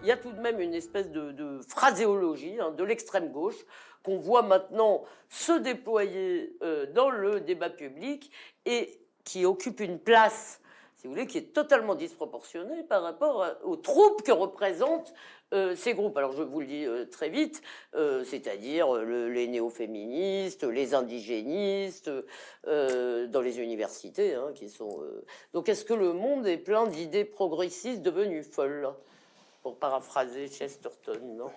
Il y a tout de même une espèce de phraséologie de l'extrême gauche qu'on voit maintenant se déployer dans le débat public et qui occupe une place, si vous voulez, qui est totalement disproportionnée par rapport aux troupes que représentent ces groupes. Alors je vous le dis très vite, c'est-à-dire les néo-féministes, les indigénistes, dans les universités, qui sont... Donc est-ce que le monde est plein d'idées progressistes devenues folles ? Pour paraphraser Chesterton, non?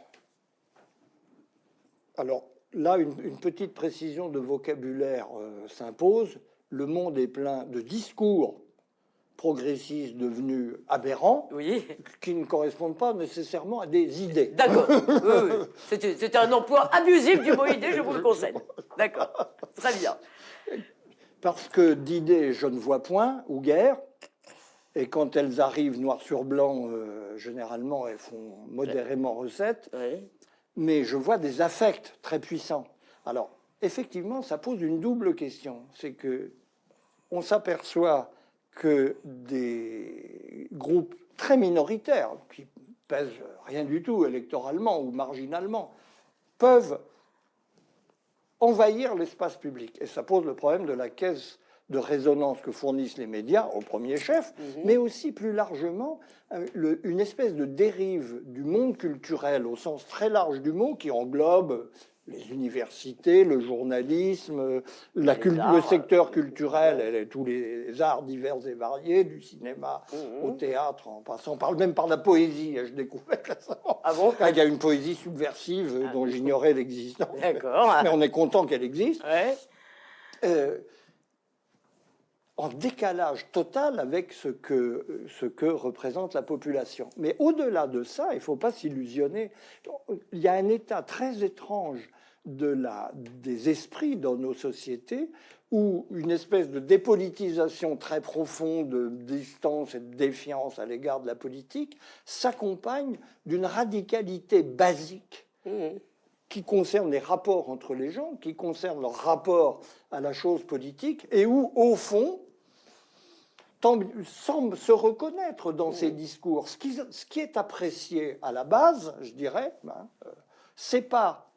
Alors là, une petite précision de vocabulaire s'impose. Le monde est plein de discours progressistes devenus aberrants, oui, qui ne correspondent pas nécessairement à des idées. D'accord. Oui, oui. C'était un emploi abusif du mot idée, je vous le concède. D'accord. Très bien. Parce que d'idées, je ne vois point, ou guère. Et quand elles arrivent noir sur blanc, généralement, elles font modérément recette. Oui. Mais je vois des affects très puissants. Alors, effectivement, ça pose une double question. C'est que on s'aperçoit que des groupes très minoritaires, qui pèsent rien du tout électoralement ou marginalement, peuvent envahir l'espace public. Et ça pose le problème de la caisse de résonance que fournissent les médias, au premier chef, mais aussi plus largement une espèce de dérive du monde culturel au sens très large du mot qui englobe les universités, le journalisme, le secteur culturel, et tous les arts divers et variés, du cinéma au théâtre, en passant même par la poésie. Je découvrais récemment qu'il y a une poésie subversive dont j'ignorais l'existence. D'accord. Mais on est content qu'elle existe. Ouais. En décalage total avec ce que représente la population. Mais au-delà de ça, il ne faut pas s'illusionner. Il y a un état très étrange des esprits dans nos sociétés où une espèce de dépolitisation très profonde, de distance et de défiance à l'égard de la politique s'accompagne d'une radicalité basique qui concerne les rapports entre les gens, qui concerne leur rapport à la chose politique, et où, au fond, semble se reconnaître dans ces discours. Ce qui est apprécié à la base, je dirais, c'est pas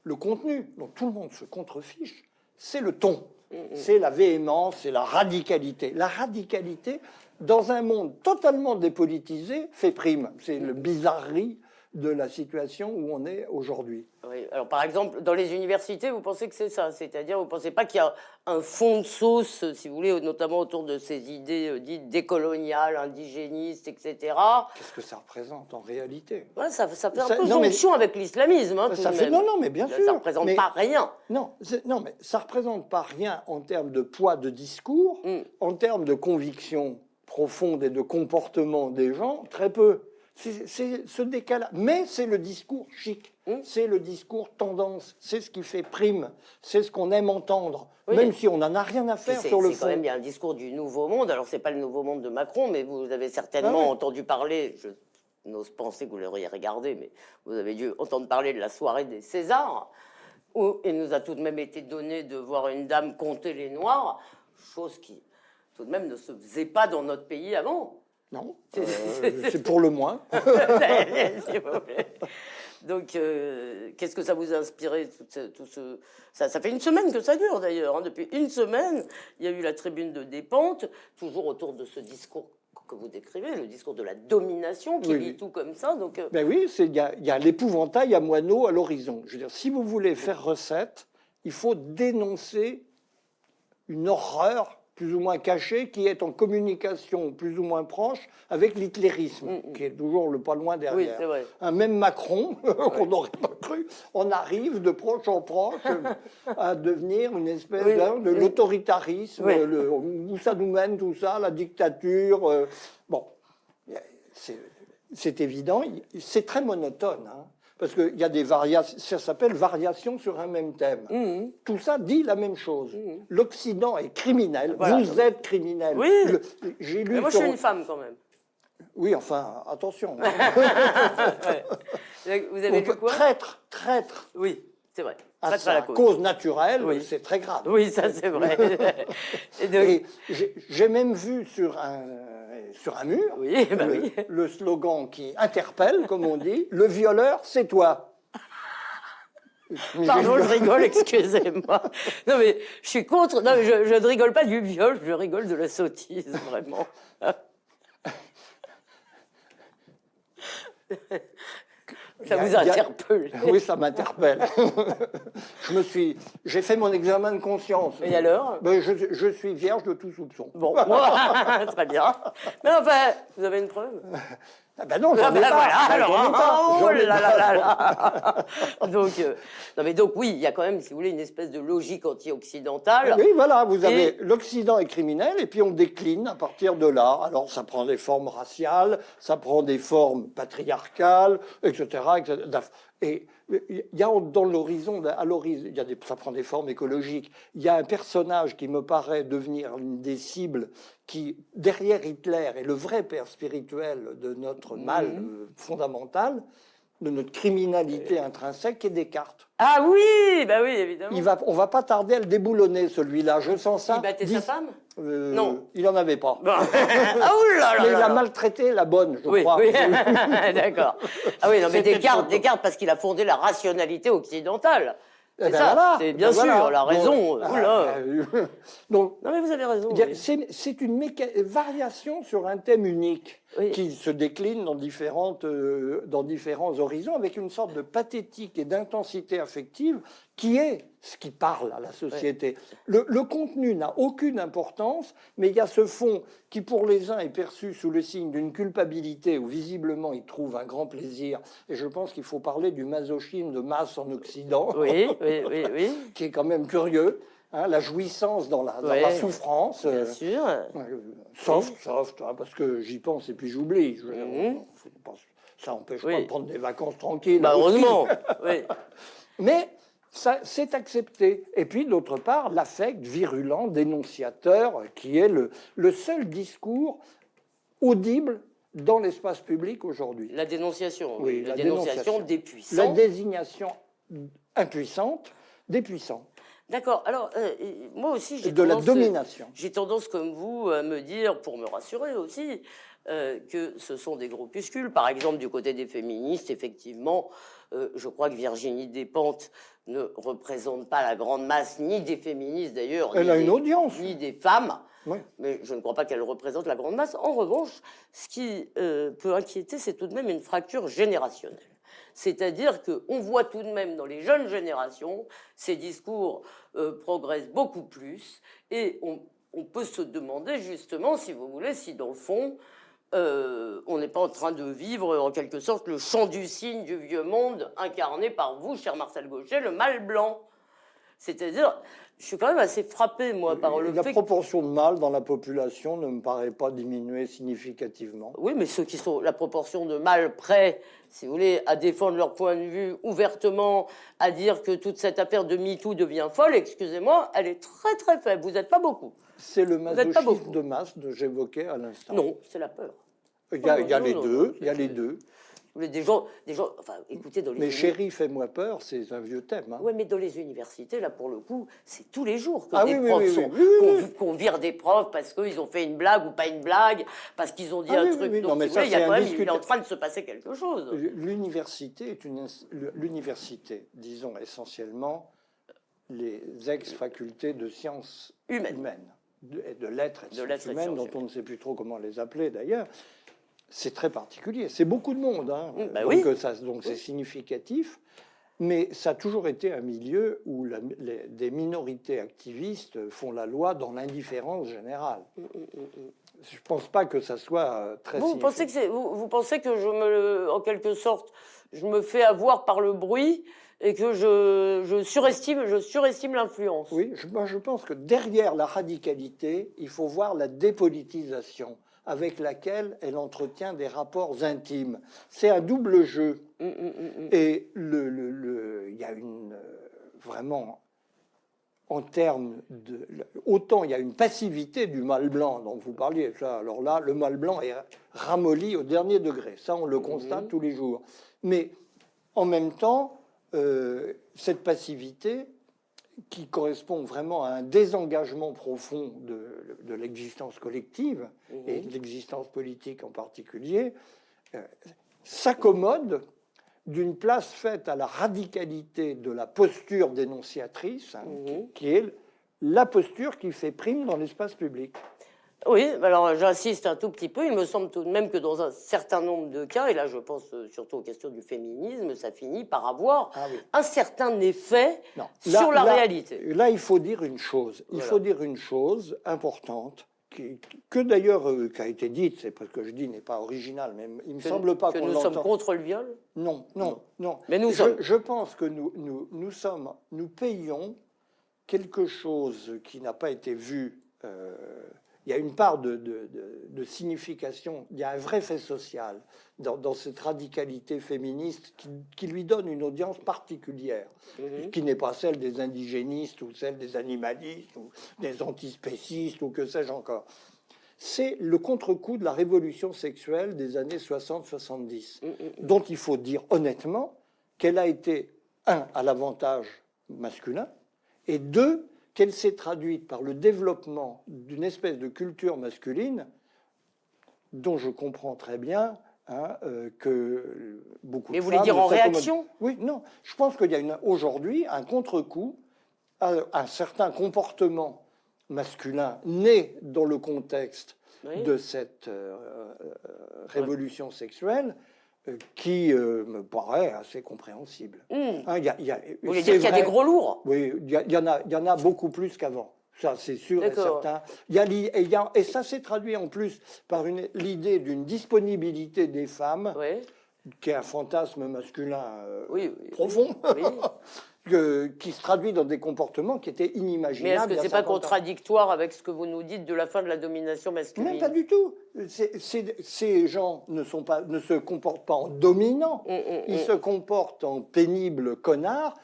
le contenu, dont tout le monde se contrefiche, c'est le ton, c'est la véhémence, c'est la radicalité. La radicalité, dans un monde totalement dépolitisé, fait prime. C'est le bizarrerie de la situation où on est aujourd'hui. Oui. Alors, par exemple, dans les universités, vous pensez que c'est ça? C'est-à-dire, vous ne pensez pas qu'il y a un fond de sauce, si vous voulez, notamment autour de ces idées dites décoloniales, indigénistes, etc. Qu'est-ce que ça représente en réalité? Ouais, ça fait un peu jonction avec l'islamisme. Non, mais bien sûr. Ça ne représente pas rien. Non, mais ça ne représente pas rien en termes de poids de discours, en termes de conviction profonde et de comportement des gens, très peu. C'est ce décalage. Mais c'est le discours chic, c'est le discours tendance, c'est ce qui fait prime, c'est ce qu'on aime entendre, même si on n'en a rien à faire sur le fond. C'est quand même bien un discours du nouveau monde. Alors, ce n'est pas le nouveau monde de Macron, mais vous avez certainement entendu parler, je n'ose penser que vous l'auriez regardé, mais vous avez dû entendre parler de la soirée des Césars, où il nous a tout de même été donné de voir une dame compter les Noirs, chose qui, tout de même, ne se faisait pas dans notre pays avant. Non, c'est pour le moins. Donc, qu'est-ce que ça vous a inspiré ça fait une semaine que ça dure d'ailleurs. Depuis une semaine, il y a eu la tribune de Despentes, toujours autour de ce discours que vous décrivez, le discours de la domination qui lit tout comme ça. Donc, ben oui, il y a l'épouvantail à moineau à l'horizon. Je veux dire, si vous voulez faire recette, il faut dénoncer une horreur plus ou moins cachée, qui est en communication plus ou moins proche avec l'hitlérisme, qui est toujours le pas loin derrière. Oui, c'est vrai. Même Macron, qu'on n'aurait pas cru, on arrive de proche en proche à devenir une espèce de l'autoritarisme, où ça nous mène tout ça, la dictature. Bon, c'est évident, c'est très monotone, parce qu'il y a des variations, ça s'appelle variations sur un même thème. Tout ça dit la même chose. L'Occident est criminel, vous êtes criminel. Oui, j'ai lu mais moi je suis une femme quand même. Oui, enfin, attention. Vous avez lu quoi? Traître. Oui, c'est vrai. À sa cause naturelle, c'est très grave. Oui, ça c'est vrai. Et j'ai même vu sur un mur, Oui, bah oui. le slogan qui interpelle, comme on dit, le violeur, c'est toi. Pardon, je rigole, excusez-moi. Non, mais je suis contre. Non, mais je ne rigole pas du viol, je rigole de la sottise, vraiment. Ça vous interpelle. Oui, ça m'interpelle. J'ai fait mon examen de conscience. Et alors? Ben, je suis vierge de tout soupçon. Bon, très bien. Mais enfin, vous avez une preuve? Ah ben non, j'en ai pas. Voilà, Ben, alors, j'en ai pas. oh J'en ai là pas. là là là. Donc, non mais donc oui, il y a quand même, si vous voulez, une espèce de logique anti-occidentale. Oui, voilà, vous avez l'Occident est criminel et puis on décline à partir de là. Alors ça prend des formes raciales, ça prend des formes patriarcales, etc. Et il y a dans l'horizon, ça prend des formes écologiques. Il y a un personnage qui me paraît devenir une des cibles qui, derrière Hitler, est le vrai père spirituel de notre mal fondamental, de notre criminalité intrinsèque, qui est Descartes. Ah oui, bah oui, évidemment. On va pas tarder à le déboulonnner, celui-là. Je sens ça. Il battait sa femme? Non. Il en avait pas. Ah oulala. Mais il a maltraité la bonne, je crois. Oui, d'accord. Ah oui, non, mais Descartes, parce qu'il a fondé la rationalité occidentale. C'est ça, voilà, c'est bien sûr, la raison. Donc, non, mais vous avez raison. c'est une variation sur un thème unique Oui. qui se décline dans différents horizons avec une sorte de pathétique et d'intensité affective qui est ce qui parle à la société. Le contenu n'a aucune importance, mais il y a ce fond qui, pour les uns, est perçu sous le signe d'une culpabilité où visiblement ils trouvent un grand plaisir. Et je pense qu'il faut parler du masochisme de masse en Occident, Oui. qui est quand même curieux. Hein, la jouissance dans la souffrance. Bien sûr. Soft, hein, parce que j'y pense et puis j'oublie. Ça n'empêche pas de prendre des vacances tranquilles. Bah, heureusement. Oui. Mais ça, c'est accepté. Et puis, d'autre part, l'affect virulent, dénonciateur, qui est le seul discours audible dans l'espace public aujourd'hui. La dénonciation. Oui, la dénonciation des puissants. La désignation impuissante des puissants. D'accord. Alors, moi aussi, de la domination. J'ai tendance, comme vous, à me dire, pour me rassurer aussi, que ce sont des groupuscules. Par exemple, du côté des féministes, effectivement, je crois que Virginie Despentes ne représente pas la grande masse, ni des féministes d'ailleurs. Elle a une audience. Ni des femmes. Oui. Mais je ne crois pas qu'elle représente la grande masse. En revanche, ce qui peut inquiéter, c'est tout de même une fracture générationnelle. C'est-à-dire qu'on voit tout de même dans les jeunes générations, ces discours progressent beaucoup plus. Et on peut se demander justement, si vous voulez, si dans le fond, on n'est pas en train de vivre en quelque sorte le chant du cygne du vieux monde incarné par vous, cher Marcel Gauchet, le mâle blanc. C'est-à-dire, je suis quand même assez frappé, moi, par le fait que... La proportion de mâles dans la population ne me paraît pas diminuer significativement. Oui, mais ceux qui sont la proportion de mâles prêts, si vous voulez, à défendre leur point de vue ouvertement, à dire que toute cette affaire de MeToo devient folle, excusez-moi, elle est très très faible. Vous n'êtes pas beaucoup. C'est le masochisme de masse que j'évoquais à l'instant. Non, c'est la peur. Il y a les deux, il y a les deux. Des gens, enfin, écoutez, dans les... Mais chérie, fais-moi peur, c'est un vieux thème. Hein. Oui, mais dans les universités, là, pour le coup, c'est tous les jours que qu'on vire des profs parce qu'ils ont fait une blague ou pas une blague, parce qu'ils ont dit un truc. Donc, il est en train de se passer quelque chose. L'université est l'université, disons essentiellement, les ex-facultés de sciences humaines, de lettres et de sciences humaines, dont on ne sait plus trop comment les appeler d'ailleurs. C'est très particulier. C'est beaucoup de monde. Hein. Bah donc c'est significatif. Mais ça a toujours été un milieu où des minorités activistes font la loi dans l'indifférence générale. Je ne pense pas que ça soit très significatif. Vous pensez que en quelque sorte, je me fais avoir par le bruit et que je surestime l'influence? Oui, je pense que derrière la radicalité, il faut voir la dépolitisation avec laquelle elle entretient des rapports intimes. C'est un double jeu. Et il y a vraiment, en termes de... Autant il y a une passivité du mâle blanc dont vous parliez. Alors là, le mâle blanc est ramolli au dernier degré. Ça, on le constate tous les jours. Mais en même temps, cette passivité qui correspond vraiment à un désengagement profond de l'existence collective et de l'existence politique en particulier, s'accommode d'une place faite à la radicalité de la posture dénonciatrice, qui est la posture qui fait prime dans l'espace public. Oui, alors j'insiste un tout petit peu. Il me semble tout de même que dans un certain nombre de cas, et là je pense surtout aux questions du féminisme, ça finit par avoir un certain effet sur la réalité. Là, il faut dire une chose. Il faut dire une chose importante, que d'ailleurs, qui a été dite, c'est parce que je dis n'est pas original, mais il me semble pas qu'on l'entend. Que nous sommes contre le viol ? Non. Mais nous je pense que nous payons quelque chose qui n'a pas été vu. Il y a une part de signification, il y a un vrai fait social dans cette radicalité féministe qui lui donne une audience particulière, qui n'est pas celle des indigénistes ou celle des animalistes ou des antispécistes ou que sais-je encore. C'est le contre-coup de la révolution sexuelle des années 60-70, dont il faut dire honnêtement qu'elle a été, un, à l'avantage masculin, et deux, qu'elle s'est traduite par le développement d'une espèce de culture masculine dont je comprends très bien que beaucoup de femmes... Mais vous voulez dire en réaction ? Oui, non. Je pense qu'il y a aujourd'hui un contre-coup à un certain comportement masculin né dans le contexte de cette révolution sexuelle qui me paraît assez compréhensible. Vous voulez dire qu'il y a des gros lourds ? Oui, il y en a beaucoup plus qu'avant. Ça, c'est sûr et certain. Et ça s'est traduit en plus par l'idée d'une disponibilité des femmes, qui est un fantasme masculin profond, qui se traduit dans des comportements qui étaient inimaginables. Mais est-ce que ce n'est pas contradictoire avec ce que vous nous dites de la fin de la domination masculine ? Mais pas du tout. Ces gens ne se comportent pas en dominants, ils se comportent en pénibles connards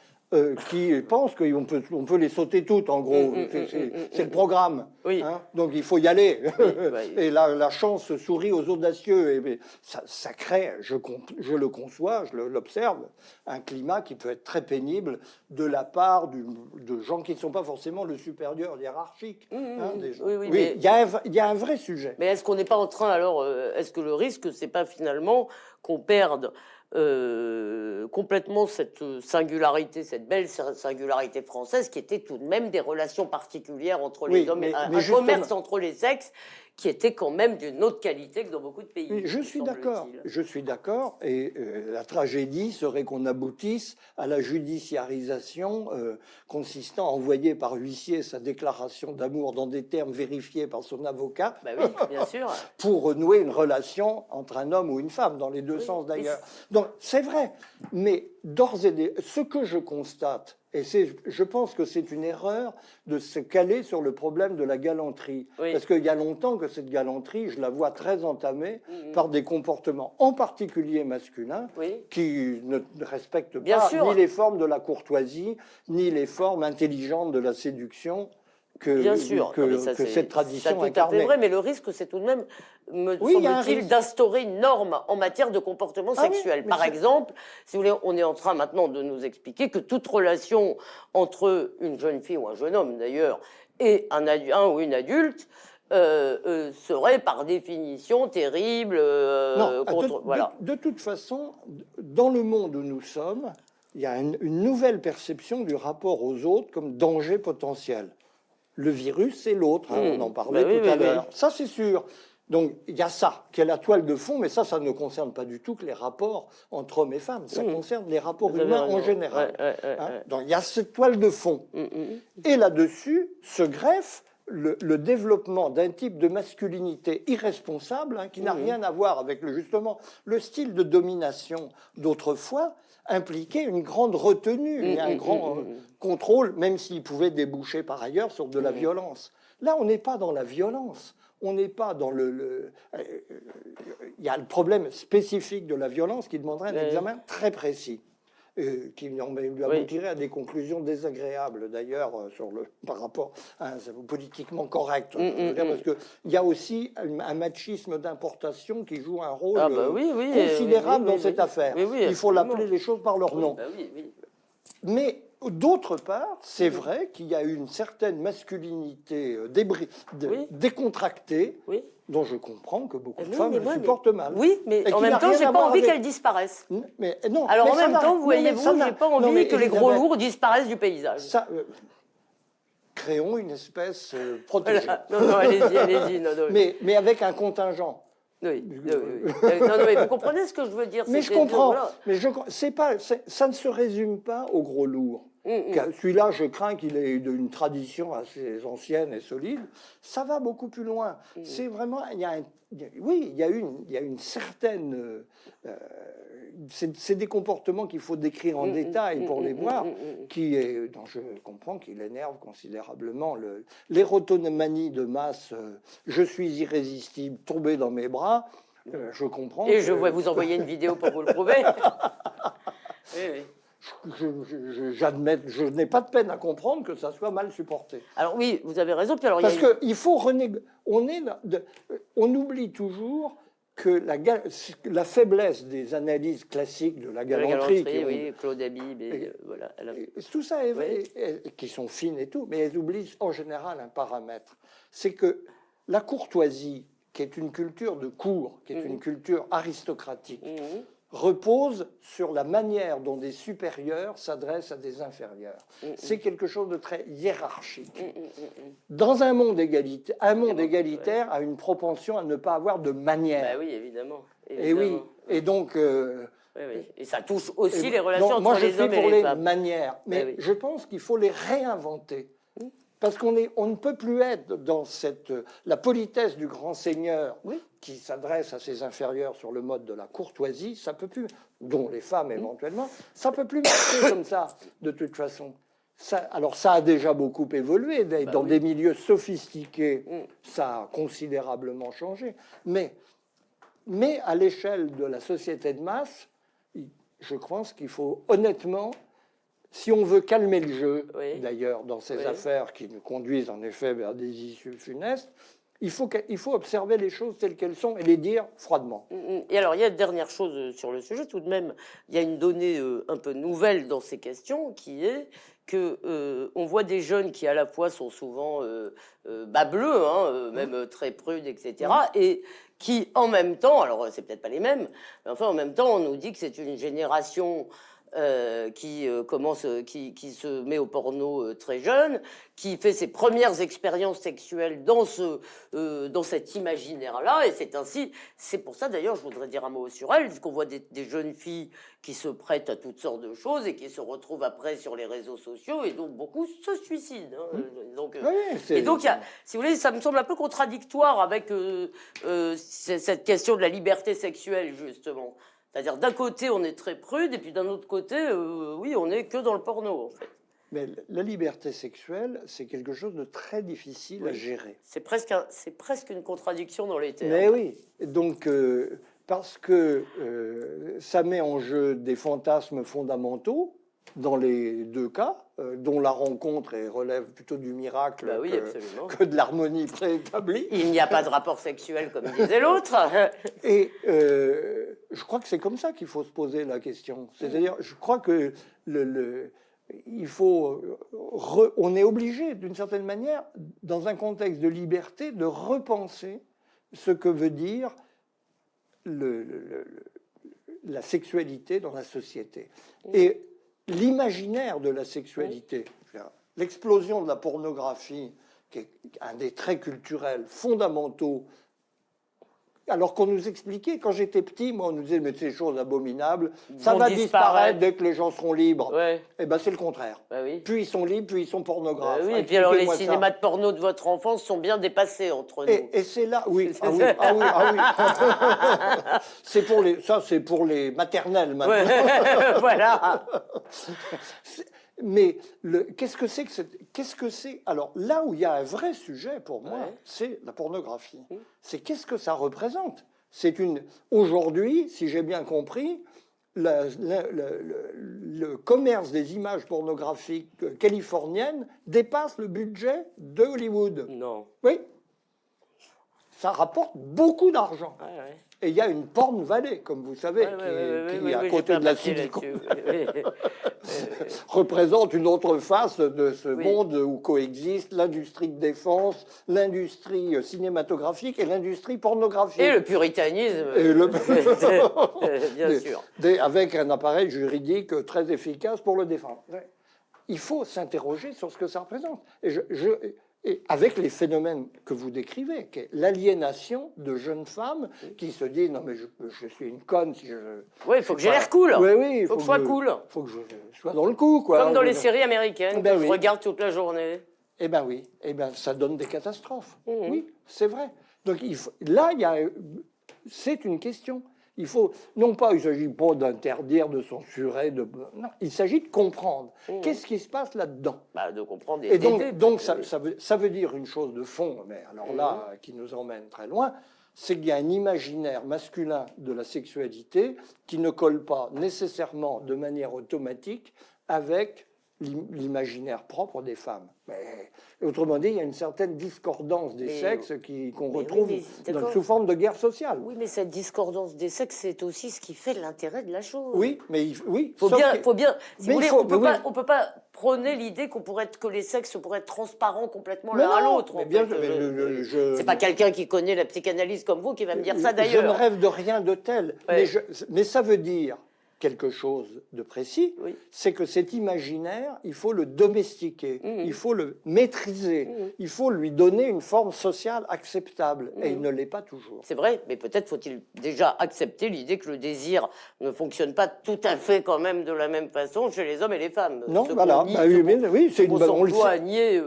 qui pensent qu'on peut les sauter toutes, en gros. C'est le programme. Hein, donc il faut y aller. Et la chance sourit aux audacieux. Et ça crée, je le conçois, je l'observe, un climat qui peut être très pénible de la part de gens qui ne sont pas forcément le supérieur hiérarchique. Il y a un vrai sujet. Mais est-ce qu'on n'est pas en train, alors, est-ce que le risque, c'est pas finalement qu'on perde complètement cette singularité, cette belle singularité française qui était tout de même des relations particulières entre les hommes, un commerce entre les sexes qui était quand même d'une autre qualité que dans beaucoup de pays. Je suis d'accord, et la tragédie serait qu'on aboutisse à la judiciarisation consistant à envoyer par huissier sa déclaration d'amour dans des termes vérifiés par son avocat, oui, bien sûr. pour nouer une relation entre un homme ou une femme, dans les deux sens d'ailleurs. Donc c'est vrai, mais d'ores et déjà, ce que je constate, et je pense que c'est une erreur de se caler sur le problème de la galanterie. Parce qu'il y a longtemps que cette galanterie, je la vois très entamée par des comportements, en particulier masculins, qui ne respectent pas ni les formes de la courtoisie, ni les formes intelligentes de la séduction que cette tradition incarnait. C'est vrai, mais le risque, c'est tout de même, me semble-t-il, d'instaurer une norme en matière de comportement sexuel. Par exemple, si vous voulez, on est en train maintenant de nous expliquer que toute relation entre une jeune fille ou un jeune homme, d'ailleurs, et un ou une adulte serait par définition terrible. De toute façon, dans le monde où nous sommes, il y a une nouvelle perception du rapport aux autres comme danger potentiel. Le virus, c'est l'autre, on en parlait tout à l'heure. Ça, c'est sûr. Donc, il y a ça, qui est la toile de fond, mais ça ne concerne pas du tout que les rapports entre hommes et femmes. Ça concerne les rapports humains en général. Donc, il y a cette toile de fond. Et là-dessus se greffe le développement d'un type de masculinité irresponsable, qui n'a rien à voir avec justement le style de domination d'autrefois, impliquait une grande retenue et un grand contrôle, même s'il pouvait déboucher par ailleurs sur de la violence. Là, on n'est pas dans la violence. On n'est pas dans il y a le problème spécifique de la violence qui demanderait un examen très précis, qui lui aboutirait à des conclusions désagréables, d'ailleurs, par rapport à un politiquement correct. Parce qu'il y a aussi un machisme d'importation qui joue un rôle considérable dans cette affaire. Il faut l'appeler les choses par leur nom. Mais D'autre part, c'est vrai qu'il y a une certaine masculinité Oui. décontractée, Oui. dont je comprends que beaucoup de Oui, femmes mais le moi, supportent mal. Oui, mais Et en qui même n'a temps, rien j'ai à pas voir envie avec- qu'elles disparaissent. Mais non, Alors mais en ça même n'a- temps, non, mais voyez-vous, ça n'a- j'ai pas non, envie mais que les gros Elisabeth, lourds disparaissent du paysage. ça, créons une espèce protégée. Voilà. Non, non, allez-y, non, non. Mais avec un contingent. Oui, oui, oui. Non, non, mais vous comprenez ce que je veux dire? Mais je c'est-à-dire, comprends. voilà. Mais ça ne se résume pas au gros lourd. Mm. Celui-là, je crains qu'il ait d'une tradition assez ancienne et solide. Ça va beaucoup plus loin. C'est vraiment, oui, il y a une certaine. C'est des comportements qu'il faut décrire en détail pour les voir, dont je comprends qu'il énerve considérablement l'érotomanie de masse. Je suis irrésistible, tombé dans mes bras. Je comprends. Et je vais vous envoyer une vidéo pour vous le prouver. Oui, oui. J'admets, je n'ai pas de peine à comprendre que ça soit mal supporté. Alors oui, vous avez raison. Puis alors, Parce qu'il faut on oublie toujours que la faiblesse des analyses classiques de la galanterie, oui, Claude Habib, voilà. tout ça, qui sont fines et tout, mais elles oublient en général un paramètre. C'est que la courtoisie, qui est une culture de cour, qui est une culture aristocratique, repose sur la manière dont des supérieurs s'adressent à des inférieurs. C'est quelque chose de très hiérarchique. Dans un monde égalitaire a une propension à ne pas avoir de manière. Bah oui, évidemment. Et oui, et donc... oui. Et ça touche aussi les relations entre moi, les hommes et les femmes. Moi, je suis pour les manières, mais oui. je pense qu'il faut les réinventer. Parce on ne peut plus être dans la politesse du grand seigneur qui s'adresse à ses inférieurs sur le mode de la courtoisie, ça peut plus, dont les femmes éventuellement, ça peut plus marcher comme ça, de toute façon. Alors ça a déjà beaucoup évolué, dans des milieux sophistiqués, ça a considérablement changé, mais à l'échelle de la société de masse, je pense qu'il faut honnêtement... Si on veut calmer le jeu, d'ailleurs, dans ces affaires qui nous conduisent en effet vers des issues funestes, il faut observer les choses telles qu'elles sont et les dire froidement. Et alors, il y a une dernière chose sur le sujet, tout de même, il y a une donnée un peu nouvelle dans ces questions, qui est que on voit des jeunes qui à la fois sont souvent bas bleus, même très prudes, etc., et qui en même temps, alors c'est peut-être pas les mêmes, mais enfin en même temps, on nous dit que c'est une génération... qui se met au porno très jeune, qui fait ses premières expériences sexuelles dans cet imaginaire-là, et c'est pour ça d'ailleurs, je voudrais dire un mot sur elle, qu'on voit des jeunes filles qui se prêtent à toutes sortes de choses et qui se retrouvent après sur les réseaux sociaux, et donc beaucoup se suicident. Donc, si vous voulez, ça me semble un peu contradictoire avec cette question de la liberté sexuelle, justement. C'est-à-dire, d'un côté, on est très prude, et puis d'un autre côté, oui, on n'est que dans le porno, en fait. Mais la liberté sexuelle, c'est quelque chose de très difficile à gérer. C'est presque une contradiction dans les termes. Mais oui, donc, parce que ça met en jeu des fantasmes fondamentaux, dans les deux cas, dont la rencontre relève plutôt du miracle que de l'harmonie préétablie. Il n'y a pas de rapport sexuel, comme disait l'autre. Et je crois que c'est comme ça qu'il faut se poser la question. C'est-à-dire, je crois que on est obligé, d'une certaine manière, dans un contexte de liberté, de repenser ce que veut dire la sexualité dans la société. Et l'imaginaire de la sexualité, l'explosion de la pornographie, qui est un des traits culturels fondamentaux, alors qu'on nous expliquait, quand j'étais petit, moi on nous disait, mais ces choses abominables, ça va disparaître dès que les gens seront libres. Eh bien c'est le contraire. Plus ils sont libres, plus ils sont pornographes. Et puis alors les cinémas de porno de votre enfance sont bien dépassés entre nous. Et c'est là, c'est pour les maternelles maintenant. Voilà. Mais qu'est-ce que c'est Alors là où il y a un vrai sujet pour moi, c'est la pornographie. C'est qu'est-ce que ça représente. Aujourd'hui, si j'ai bien compris, le commerce des images pornographiques californiennes dépasse le budget de Hollywood. Non. Oui. Ça rapporte beaucoup d'argent. Et il y a une Porn Valley, comme vous savez, qui à côté de la Silicon représente une autre face de ce monde où coexistent l'industrie de défense, l'industrie cinématographique et l'industrie pornographique. Et le puritanisme, bien sûr. Avec un appareil juridique très efficace pour le défendre. Il faut s'interroger sur ce que ça représente. Et avec les phénomènes que vous décrivez, qui est l'aliénation de jeunes femmes qui se disent non mais je suis une conne si je. Oui, il faut que j'ai l'air cool. Oui, il faut que je sois cool. Il faut que je sois dans le coup, quoi. Comme dans les séries américaines que je regarde toute la journée. Eh ben oui, ça donne des catastrophes. Oui, c'est vrai. Donc là, c'est une question. Il faut, non pas, il ne s'agit pas d'interdire, de censurer, non, il s'agit de comprendre. Qu'est-ce qui se passe là-dedans? De comprendre et donc ça veut dire une chose de fond, mais alors là, qui nous emmène très loin, c'est qu'il y a un imaginaire masculin de la sexualité qui ne colle pas nécessairement de manière automatique avec l'imaginaire propre des femmes. Mais, autrement dit, il y a une certaine discordance des sexes qu'on retrouve sous forme de guerre sociale. Oui, mais cette discordance des sexes, c'est aussi ce qui fait l'intérêt de la chose. Oui, mais faut bien. Si vous voulez, on peut pas prôner l'idée que les sexes pourraient être transparents complètement l'un à l'autre. C'est pas quelqu'un qui connaît la psychanalyse comme vous qui va me dire ça d'ailleurs. Je ne rêve de rien de tel. Mais ça veut dire quelque chose de précis, c'est que cet imaginaire, il faut le domestiquer, il faut le maîtriser, il faut lui donner une forme sociale acceptable, et il ne l'est pas toujours. C'est vrai, mais peut-être faut-il déjà accepter l'idée que le désir ne fonctionne pas tout à fait quand même de la même façon chez les hommes et les femmes. Non, voilà, oui, c'est une bonne nier.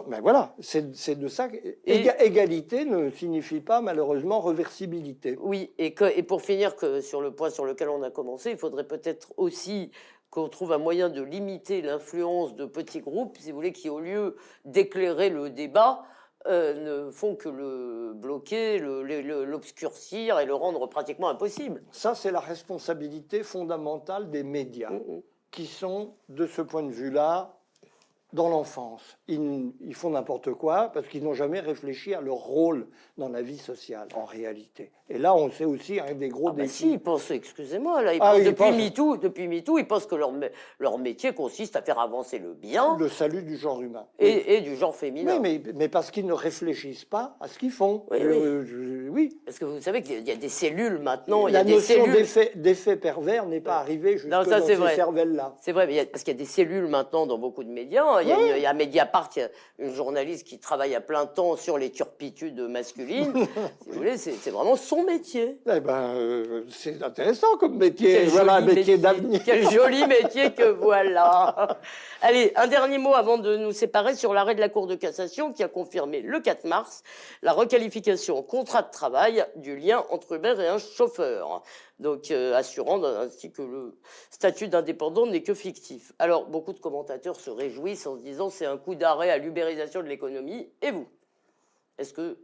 Mais voilà, c'est de ça. Égalité ne signifie pas malheureusement réversibilité. Oui, et pour finir sur le point sur lequel on a commencé, il faudrait peut-être aussi qu'on trouve un moyen de limiter l'influence de petits groupes, si vous voulez, qui au lieu d'éclairer le débat, ne font que le bloquer, l'obscurcir et le rendre pratiquement impossible. Ça, c'est la responsabilité fondamentale des médias, qui sont, de ce point de vue-là, dans l'enfance. Ils font n'importe quoi parce qu'ils n'ont jamais réfléchi à leur rôle dans la vie sociale, en réalité. Et là, on sait aussi un des gros défis. Si, ils pensent, excusez-moi, là, depuis MeToo, ils pensent que leur métier consiste à faire avancer le bien. Le salut du genre humain. Et du genre féminin. Mais parce qu'ils ne réfléchissent pas à ce qu'ils font. Oui. Parce que vous savez qu'il y a des cellules maintenant. La notion d'effet pervers n'est pas arrivée jusque dans ces cervelles-là. C'est vrai, parce qu'il y a des cellules maintenant dans beaucoup de médias. Il y a Mediapart, il y a une journaliste qui travaille à plein temps sur les turpitudes masculines. Si vous voulez, c'est vraiment son métier. Eh ben, c'est intéressant comme métier. Voilà un métier d'avenir. Quel joli métier que voilà. Allez, un dernier mot avant de nous séparer sur l'arrêt de la Cour de cassation qui a confirmé le 4 mars la requalification en contrat de travail du lien entre Uber et un chauffeur. Donc assurant ainsi que le statut d'indépendant n'est que fictif. Alors, beaucoup de commentateurs se réjouissent en se disant c'est un coup d'arrêt à l'ubérisation de l'économie. Et vous? Est-ce que...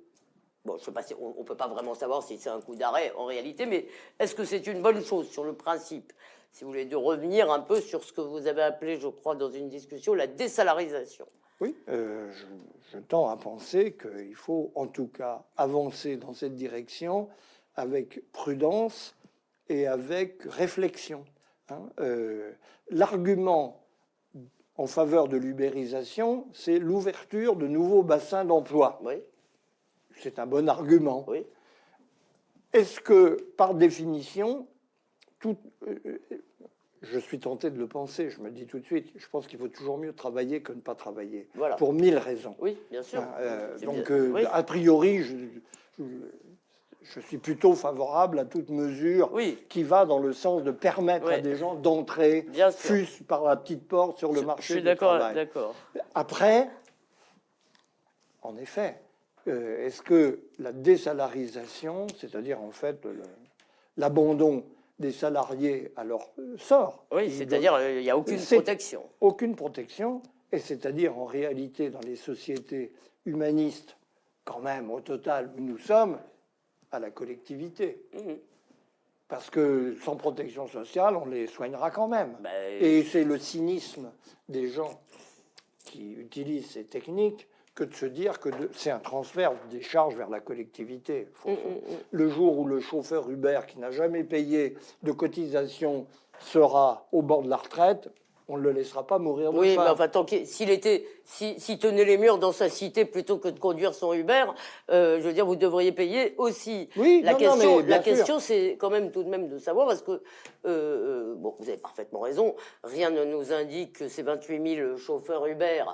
Bon, je sais pas si on ne peut pas vraiment savoir si c'est un coup d'arrêt en réalité, mais est-ce que c'est une bonne chose sur le principe, si vous voulez, de revenir un peu sur ce que vous avez appelé, je crois, dans une discussion, la désalarisation? Oui, je tends à penser qu'il faut en tout cas avancer dans cette direction avec prudence et avec réflexion. L'argument en faveur de l'ubérisation, c'est l'ouverture de nouveaux bassins d'emploi. Oui. C'est un bon argument. Oui. Est-ce que, par définition, je suis tenté de le penser, je me dis tout de suite, je pense qu'il vaut toujours mieux travailler que ne pas travailler, pour 1000 raisons. Oui, bien sûr. A priori, je suis plutôt favorable à toute mesure qui va dans le sens de permettre à des gens d'entrer, fût-ce par la petite porte, sur le marché du travail. D'accord. Après, en effet, est-ce que la désalarisation, c'est-à-dire en fait l'abandon des salariés à leur sort... Oui, c'est-à-dire il n'y a aucune protection. Aucune protection, et c'est-à-dire en réalité dans les sociétés humanistes, quand même au total où nous sommes, à la collectivité. Parce que sans protection sociale, on les soignera quand même. Et c'est le cynisme des gens qui utilisent ces techniques que de se dire que c'est un transfert des charges vers la collectivité. Le jour où le chauffeur Uber, qui n'a jamais payé de cotisation, sera au bord de la retraite, on ne le laissera pas mourir de Oui, faim. mais enfin, s'il tenait les murs dans sa cité plutôt que de conduire son Uber, je veux dire, vous devriez payer aussi. Oui, La mais question, c'est quand même tout de même de savoir, parce que, bon, vous avez parfaitement raison, rien ne nous indique que ces 28 000 chauffeurs Uber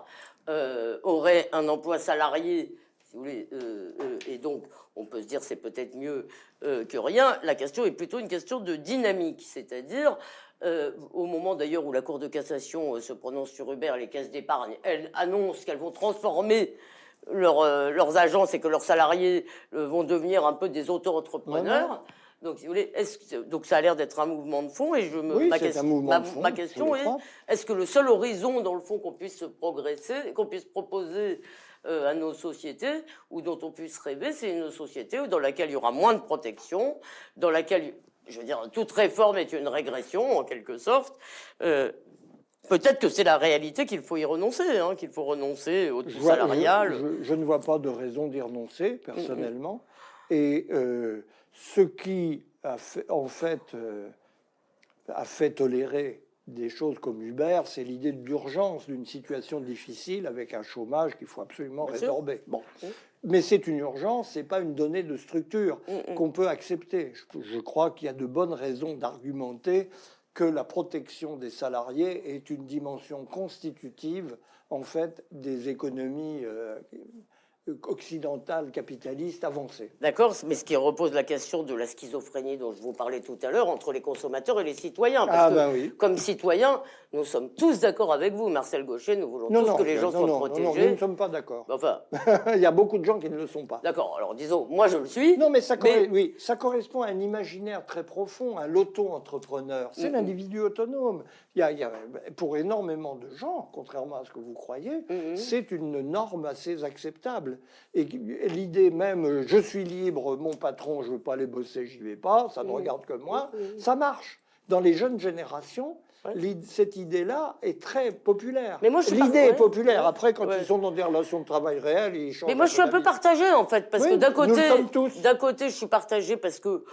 auraient un emploi salarié, si vous voulez, et donc on peut se dire c'est peut-être mieux que rien. La question est plutôt une question de dynamique, c'est-à-dire au moment d'ailleurs où la Cour de cassation se prononce sur Uber, les caisses d'épargne, elles annoncent qu'elles vont transformer leurs agences et que leurs salariés vont devenir un peu des auto-entrepreneurs. Donc, si vous voulez, donc ça a l'air d'être un mouvement de fond. Et ma question est, est-ce que le seul horizon, dans le fond, qu'on puisse progresser, qu'on puisse proposer à nos sociétés, ou dont on puisse rêver, c'est une société dans laquelle il y aura moins de protection, dans laquelle, je veux dire, toute réforme est une régression, en quelque sorte. Peut-être que c'est la réalité qu'il faut y renoncer, hein, qu'il faut renoncer au tout salarial. Je ne vois pas de raison d'y renoncer, personnellement. Et ce qui a fait tolérer des choses comme Uber, c'est l'idée de l'urgence d'une situation difficile avec un chômage qu'il faut absolument résorber. Bon. Mais c'est une urgence, c'est pas une donnée de structure qu'on peut accepter. Je crois qu'il y a de bonnes raisons d'argumenter que la protection des salariés est une dimension constitutive, en fait, des économies occidentales, capitalistes avancées. D'accord, mais ce qui repose la question de la schizophrénie dont je vous parlais tout à l'heure entre les consommateurs et les citoyens. Parce que, comme citoyens, nous sommes tous d'accord avec vous, Marcel Gauchet, nous voulons tous que les gens soient protégés. Non, nous ne sommes pas d'accord. Enfin, il y a beaucoup de gens qui ne le sont pas. D'accord, alors disons, moi je le suis. Non, mais ça correspond à un imaginaire très profond, à l'auto-entrepreneur. C'est l'individu autonome. Il y a, pour énormément de gens, contrairement à ce que vous croyez, c'est une norme assez acceptable. Et l'idée même, je suis libre, mon patron, je ne veux pas aller bosser, j'y vais pas, ça ne regarde que moi, ça marche. Dans les jeunes générations, cette idée-là est très populaire. L'idée est populaire. Après, quand ils sont dans des relations de travail réelles, ils changent. Mais moi, je suis un peu partagée, en fait, parce que d'un côté, je suis partagée parce que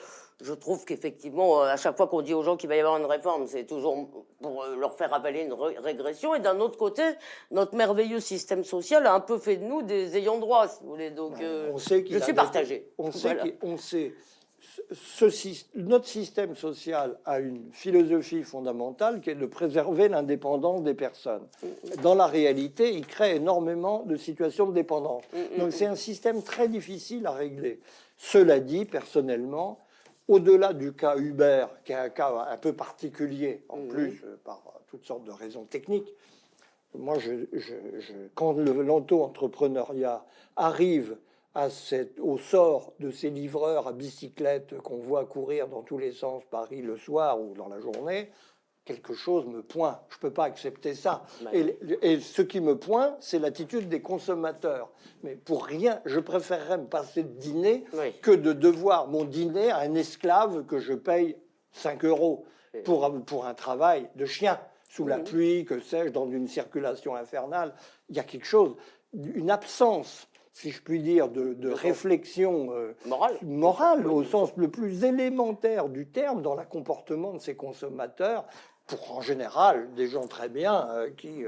je trouve qu'effectivement, à chaque fois qu'on dit aux gens qu'il va y avoir une réforme, c'est toujours pour leur faire avaler une régression. Et d'un autre côté, notre merveilleux système social a un peu fait de nous des ayants droit, si vous voulez. Donc, je suis partagée. On sait notre système social a une philosophie fondamentale qui est de préserver l'indépendance des personnes. Dans la réalité, il crée énormément de situations de dépendance. Donc c'est un système très difficile à régler. Cela dit, personnellement, au-delà du cas Uber, qui est un cas un peu particulier, en plus, par toutes sortes de raisons techniques, moi, quand l'auto-entrepreneuriat arrive au sort de ces livreurs à bicyclette qu'on voit courir dans tous les sens Paris le soir ou dans la journée, quelque chose me pointe. Je ne peux pas accepter ça. Et ce qui me pointe, c'est l'attitude des consommateurs. Mais pour rien, je préférerais me passer de dîner que de devoir mon dîner à un esclave que je paye 5 € pour un travail de chien, sous la pluie, que sais-je, dans une circulation infernale. Il y a quelque chose, une absence, si je puis dire, de réflexion morale, au sens le plus élémentaire du terme, dans le comportement de ces consommateurs, pour en général des gens très bien qui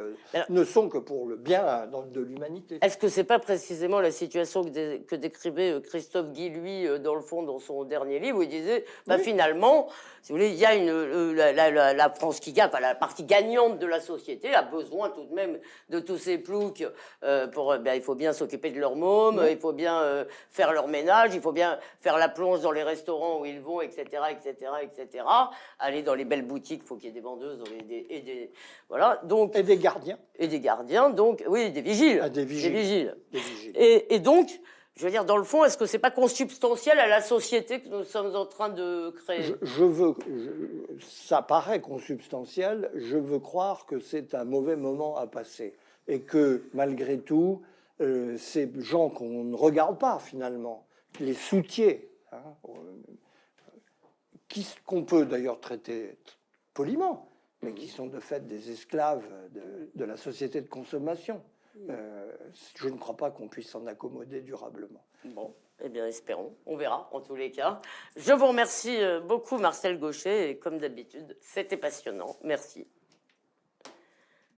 ne sont que pour le bien de l'humanité. Est-ce que c'est pas précisément la situation que décrivait Christophe Guy, lui, dans le fond, dans son dernier livre, où il disait, finalement, si vous voulez, il y a la France qui gagne, enfin, la partie gagnante de la société a besoin tout de même de tous ces ploucs il faut bien s'occuper de leurs mômes, il faut bien faire leur ménage, il faut bien faire la plonge dans les restaurants où ils vont, etc., etc., etc. Aller dans les belles boutiques, il faut qu'il y ait des vendeuses voilà, donc, et des gardiens. Et des gardiens, donc, oui, des vigiles. Des vigiles. Et donc, je veux dire, dans le fond, est-ce que c'est pas consubstantiel à la société que nous sommes en train de créer ? Ça paraît consubstantiel. Je veux croire que c'est un mauvais moment à passer. Et que, malgré tout, ces gens qu'on ne regarde pas, finalement, les soutiers, qu'on peut d'ailleurs traiter poliment, mais qui sont de fait des esclaves de la société de consommation. Je ne crois pas qu'on puisse s'en accommoder durablement. Bon, eh bien, espérons. On verra, en tous les cas. Je vous remercie beaucoup, Marcel Gauchet. Et comme d'habitude, c'était passionnant. Merci.